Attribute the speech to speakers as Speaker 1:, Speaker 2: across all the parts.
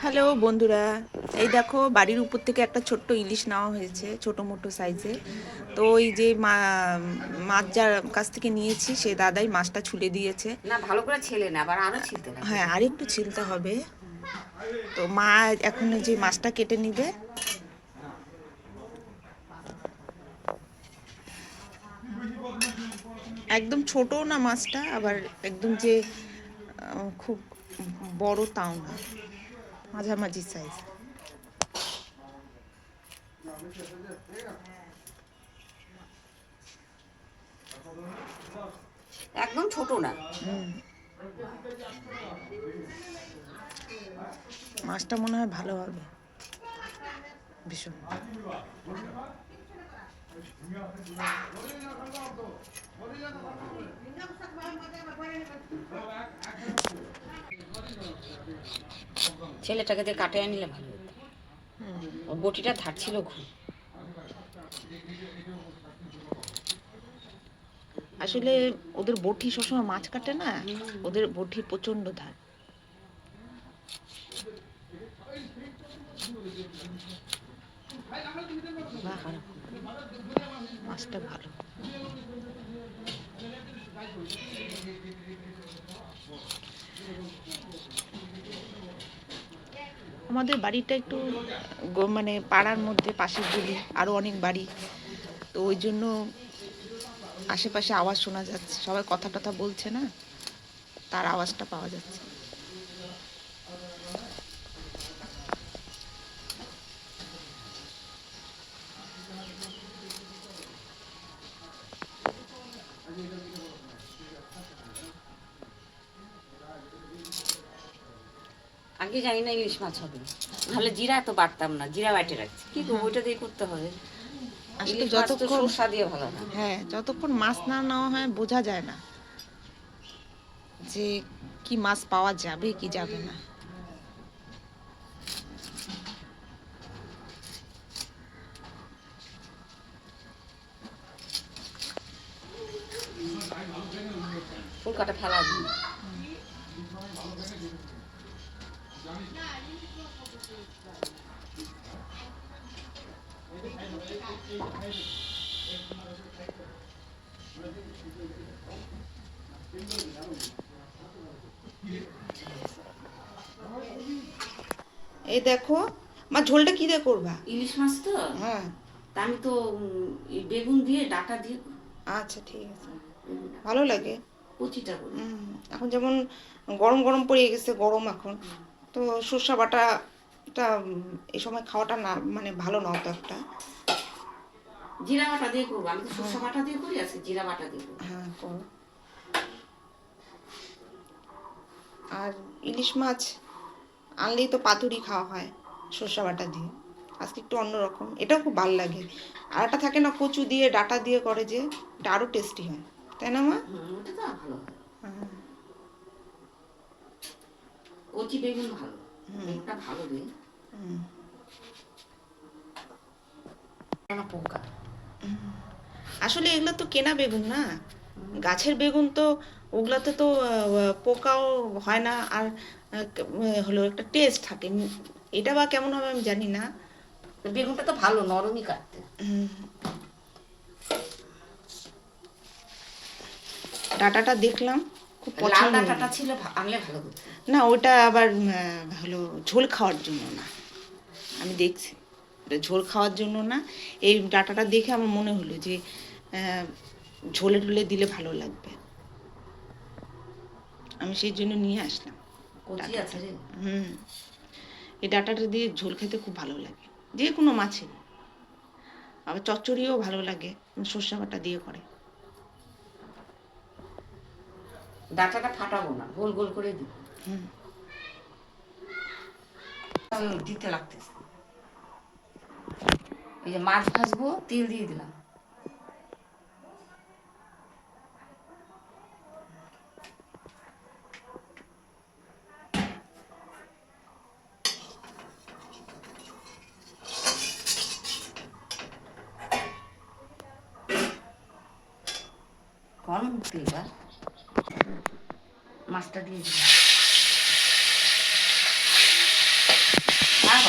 Speaker 1: Hello বন্ধুরা, এই দেখো বাড়ির উপর থেকে একটা ছোট্ট ইলিশ নেওয়া হয়েছে, ছোটো মোটো সাইজে। তো ওই যে মাছ যার কাছ থেকে নিয়েছি সে দাদাই মাছটা ছুলে দিয়েছে।
Speaker 2: না, ভালো করে ছেলে না, আবার আরো ছিলতে লাগবে।
Speaker 1: হ্যাঁ, আর একটু ছিলতে হবে। তো মা এখন যে মাছটা কেটে নিবে। একদম ছোটও না মাছটা, আবার একদম যে খুব বড় তাও না, মাঝামাঝি সাইজ।
Speaker 2: একদম ছোট না।
Speaker 1: মাছটা মনে হয় ভালো হবে ভীষণ।
Speaker 2: ছেলেটাকে দিয়ে কাটে আনিলে ভালো হতো। ওর বটিটা ধার ছিল খুব।
Speaker 1: আসলে ওদের বটি সবসময় মাছ কাটে না, ওদের বটি প্রচন্ড ধার। মাছটা ভালো। আমাদের বাড়িটা একটু মানে পাড়ার মধ্যে, পাশের গলি আরো অনেক বাড়ি, তো ওই জন্য আশেপাশে আওয়াজ শোনা যাচ্ছে, সবাই কথা টথা বলছে না, তার আওয়াজটা পাওয়া যাচ্ছে।
Speaker 2: আগে জানি না ইলিশ মাছ হবে, নাহলে জিরা এত বাটতাম না, জিরা বাইটে রাখছি। কি করবো, ওইটা দিয়ে করতে হবে।
Speaker 1: আসলে
Speaker 2: ইলিশ মাছ তো
Speaker 1: যতক্ষণ
Speaker 2: সরষা দিয়ে ভালো না।
Speaker 1: হ্যাঁ, যতক্ষণ মাছ না নেওয়া হয় বোঝা যায় না যে কি মাছ পাওয়া যাবে কি যাবে না।
Speaker 2: ফুল কাটা ফেলা দিই।
Speaker 1: এই দেখো, মা ঝোলটা কি দিয়ে করবা?
Speaker 2: ইলিশ মাছ তো,
Speaker 1: হ্যাঁ,
Speaker 2: তা আমি তো বেগুন দিয়ে ডাটা দিয়ে।
Speaker 1: আচ্ছা ঠিক আছে, ভালো লাগে।
Speaker 2: কচিটা করি।
Speaker 1: এখন যেমন গরম গরম পড়ে গেছে, গরম এখন তো সর্ষে বাটাটা এই সময় খাওয়াটা না, মানে ভালো না অত একটা।
Speaker 2: জিরা বাটা দিয়ে করবো, আমি তো সরষা বাটা দিয়ে করি, আজকে জিরা বাটা দিয়ে করবো।
Speaker 1: হ্যাঁ করো। আর ইলিশ মাছ আনলেই তো পাতুরি খাওয়া হয় সর্ষে বাটা দিয়ে, আজকে একটু অন্যরকম, এটাও খুব ভালো লাগে। আর একটা থাকে না কচু দিয়ে ডাটা দিয়ে করে, যে এটা আরও টেস্টি হয়, তাই না মা?
Speaker 2: ওটা তো ভালো হয়।
Speaker 1: হ্যাঁ।
Speaker 2: কচি বেগুন ভালো, বেগুনটা ভালো রে। পোকা।
Speaker 1: আসলে এগুলো তো কেনা বেগুন না, গাছের বেগুন, তো ওগুলাতে তো পোকাও হয় না, আর হলো একটা টেস্ট থাকে। এটা বা কেমন হবে আমি জানি না।
Speaker 2: বেগুনটা তো ভালো, নরমই কাটতে।
Speaker 1: ডাটাটা দেখলাম, খুব
Speaker 2: লাল
Speaker 1: পছন্দ
Speaker 2: ডাঁটাটা
Speaker 1: হলো।
Speaker 2: ছিল, আনলে ভালো হতো।
Speaker 1: না, ওটা আবার হলো ঝোল খাওয়ার জন্য না, আমি দেখছি ওটা ঝোল খাওয়ার জন্য না। এই ডাটাটা দেখে আমার মনে হলো যে ঝোলে ঢোলে দিলে ভালো লাগবে, আমি সেই জন্য নিয়ে আসলাম
Speaker 2: কচি আছে রে।
Speaker 1: এই ডাটাটা দিয়ে ঝোল খেতে খুব ভালো লাগে, যে কোনো মাছে। আবার চচ্চড়িও ভালো লাগে, সর্ষে বাটা দিয়ে করে।
Speaker 2: ডাঁটাটা ফাটাবো না, গোল গোল করে দিব। দিতে লাগতেছে। এই যে মাছ ভাজবো, তেল দিয়ে দিলাম। কম তেলটা, মাছটা দিয়ে দিলাম।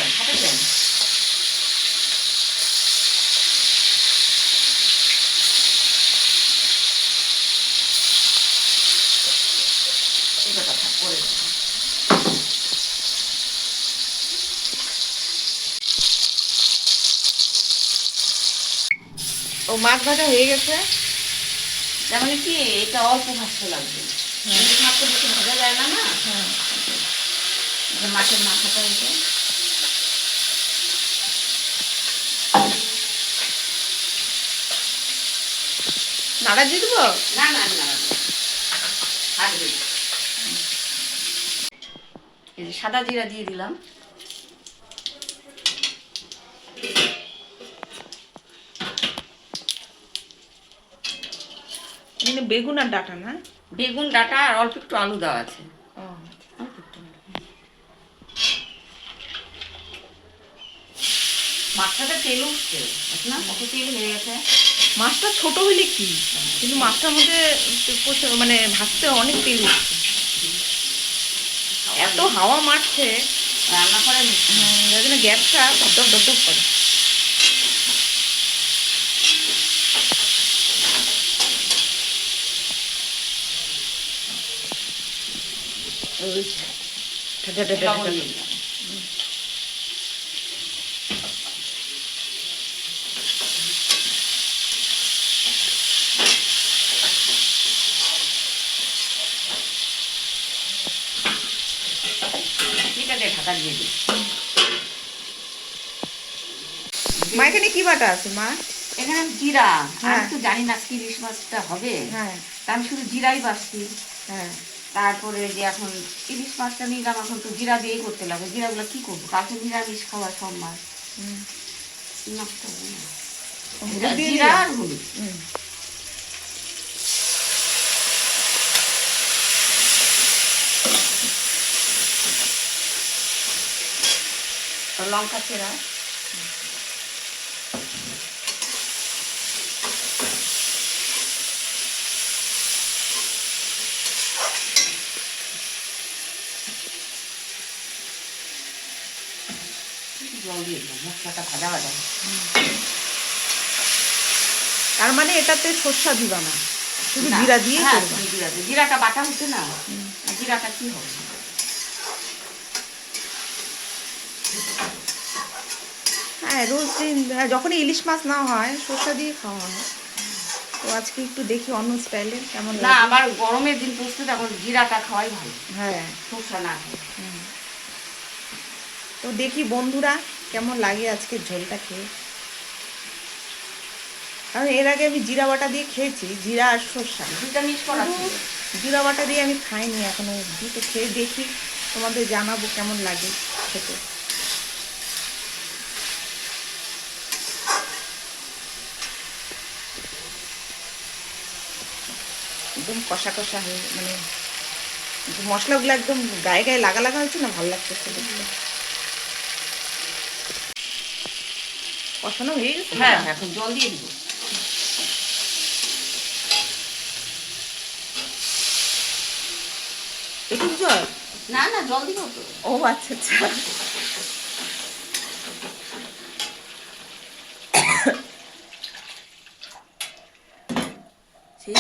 Speaker 2: করে হাতে দেন। এটা থাক করে দেবো।
Speaker 1: ও মাছ ভাজা হয়ে গেছে।
Speaker 2: তার মানে কি এটা অল্প ভাজতে লাগবে, ইলিশ মাছ তো বেশি ভাজা যায় না না।
Speaker 1: হ্যাঁ,
Speaker 2: এটা মাছের মাথাটা এটা
Speaker 1: নাড়া দিয়ে দেবো।
Speaker 2: না না না থাকবে। এই যে সাদা জিরা দিয়ে দিলাম।
Speaker 1: এখানে বেগুন আর ডাটা না?
Speaker 2: বেগুন ডাঁটা আর অল্প একটু আলু দেওয়া আছে।
Speaker 1: ও,
Speaker 2: অল্প একটু। মাছটাতে তেল উঠছে না, কত তেল হয়ে গেছে।
Speaker 1: মাছটা ছোট হইলে কি, কিন্তু মাছটার মধ্যে মানে ভাজতে অনেক তেল উঠছে। এত হাওয়া মারছে,
Speaker 2: রান্না করে
Speaker 1: যার জন্য গ্যাসটা ধপ ধপ ধপ করে। ওই ঠা ঠা ঠা ঠা
Speaker 2: লবণ
Speaker 1: ঠা।
Speaker 2: দিয়ে দিলাম। ঠিক আছে, ঢাকা দিয়ে দিই।
Speaker 1: মা এখানে কি বাটা আছে মা?
Speaker 2: এখানে জিরা,
Speaker 1: হ্যাঁ।
Speaker 2: আমি তো জানি না আজকে ইলিশ মাছটা হবে,
Speaker 1: হ্যাঁ
Speaker 2: তা আমি শুধু জিরাই বাছছি।
Speaker 1: হ্যাঁ,
Speaker 2: তারপরে যে এখন ইলিশ মাছটা নিলাম, এখন তো জিরা দিয়েই করতে লাগবে। জিরাগুলো কি করবো, কালকে নিরামিষ খাওয়া সোমবার,
Speaker 1: হুম।
Speaker 2: নষ্ট হবে না।
Speaker 1: হলুদ দিয়ে
Speaker 2: জিরা
Speaker 1: দিলাম।
Speaker 2: আর হলুদ।
Speaker 1: হুম।
Speaker 2: আর লঙ্কা চেরা। জল দিয়ে দিলাম, মশলাটা ভাজা ভাজা।
Speaker 1: তার মানে এটাতে সর্ষা দিবা না, শুধু
Speaker 2: না,
Speaker 1: জিরা দিয়ে
Speaker 2: হ্যাঁ,
Speaker 1: করবা।
Speaker 2: শুধু জিরা দিয়ে। জিরাটা বাটা হচ্ছে না, আর জিরাটা কি হবে।
Speaker 1: হ্যাঁ, রোজ দিন যখনই ইলিশ মাছ না হয় সর্ষা দিয়ে খাওয়া হয়। তো আজকে একটু দেখি অন্য স্টাইলে কেমন
Speaker 2: না,
Speaker 1: লাগে।
Speaker 2: আবার গরমের দিন পড়ছে, তখন জিরাটা খাওয়াই ভালো,
Speaker 1: হ্যাঁ,
Speaker 2: সরষা না খাই।
Speaker 1: তো দেখি বন্ধুরা কেমন লাগে আজকে ঝোলটা খেয়ে। কারণ এর আগে আমি জিরা বাটা দিয়ে খেয়েছি, জিরা আর সর্ষা।
Speaker 2: দুইটা মিক্স করা ছিল।
Speaker 1: জিরা বাটা দিয়ে আমি খাইনি এখনো অবধি, তো খেয়ে দেখি, তোমাদের জানাবো কেমন লাগে খেতে। একদম কষা কষা হয়ে মানে মশলাগুলো একদম গায়ে গায়ে লাগা লাগা হচ্ছে না, ভালো লাগতেছে দেখতে। কষানো হয়ে গেছে।
Speaker 2: হ্যাঁ, এখন জল দিয়ে দিব।
Speaker 1: একটু জল।
Speaker 2: না না, জল দিব তো।
Speaker 1: ও আচ্ছা আচ্ছা। সেই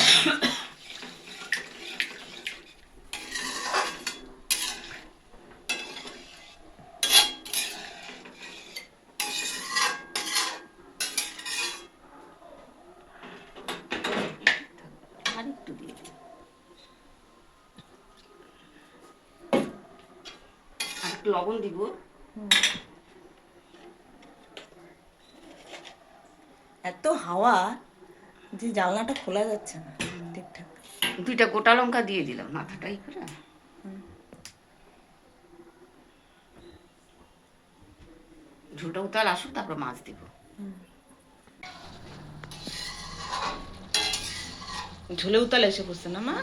Speaker 2: আর একটু দিয়ে দিই। আর একটু লবণ দিব।
Speaker 1: এত হাওয়া যে জানলাটা খোলা যাচ্ছে না ঠিকঠাক।
Speaker 2: দুইটা গোটা লঙ্কা দিয়ে দিলাম মাথাটা ই করে। ঝোলটা উতাল আসুক, তারপর মাছ দিব।
Speaker 1: ঝোলে উতাল এসে পড়ছে না মা?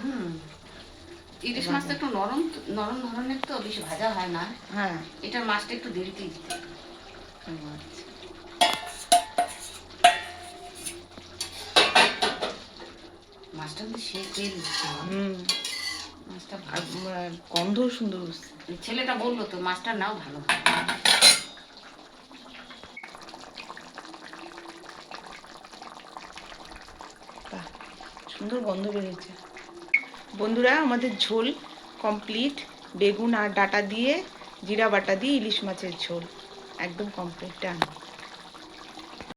Speaker 2: ইলিশ মাছটা একটু নরম নরম ধরনের, তো বেশি ভাজা হয় না।
Speaker 1: হ্যাঁ।
Speaker 2: এটার মাছটা একটু দেরিতেই দিতে হবে।
Speaker 1: আচ্ছা।
Speaker 2: মাছটা কিন্তু সেই তেল উঠছে। মাছটা
Speaker 1: আর
Speaker 2: ভালো।
Speaker 1: গন্ধ সুন্দর হচ্ছে।
Speaker 2: ছেলেটা বললো তো মাছটা নাও ভালো।
Speaker 1: সুন্দর গন্ধ বেরিয়েছে। বন্ধুরা, আমাদের ঝোল কমপ্লিট। বেগুন আর ডাঁটা দিয়ে জিরা বাটা দিয়ে ইলিশ মাছের ঝোল একদম কমপ্লিট, ডান।